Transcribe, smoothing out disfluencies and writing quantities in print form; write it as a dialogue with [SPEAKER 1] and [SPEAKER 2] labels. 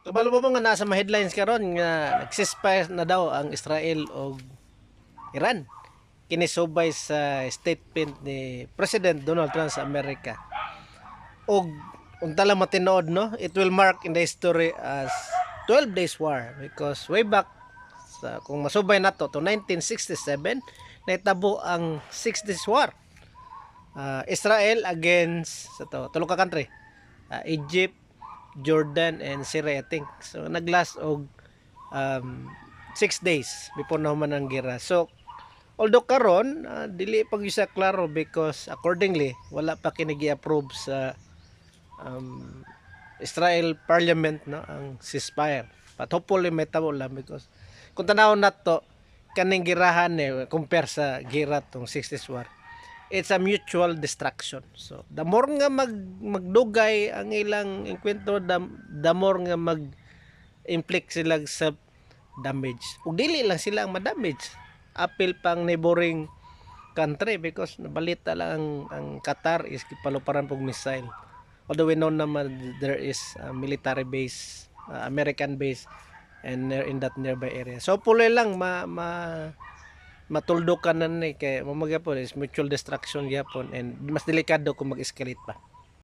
[SPEAKER 1] Kabalo mo nga nasa mga headlines karon nga nag-ceasefire na daw ang Israel o Iran. Kini subay sa statement ni President Donald Trump sa Amerika. Og unta lang matinood no, it will mark in the history as 12 days war because way back sa kung masubay nato to 1967 nahitabo ang 6 days war. Israel against sa to tulo ka country. Egypt, Jordan and Syria I think. So naglast og 6 days before na human ang gera. So although karon dili pag isa klaro because accordingly wala pa kini gi-approve sa um, Israel Parliament no ang ceasefire. But hopefully may tabo lang because kung tanaw nato kaning girahan compare sa gira tong 60s war, it's a mutual destruction. So the more nga magdugay ang ilang enkwentro, the more nga inflict sila sa damage. Ug dili lang sila ang ma-damage. Apil pang neighboring country because nabalita lang ang Qatar is paluparan pog missile. Although we know naman there is a military base, American base and in that nearby area. So puloy lang matuldukan na ni kay mamagapon is mutual destruction gyapon and mas delikado kung mag-escalate pa.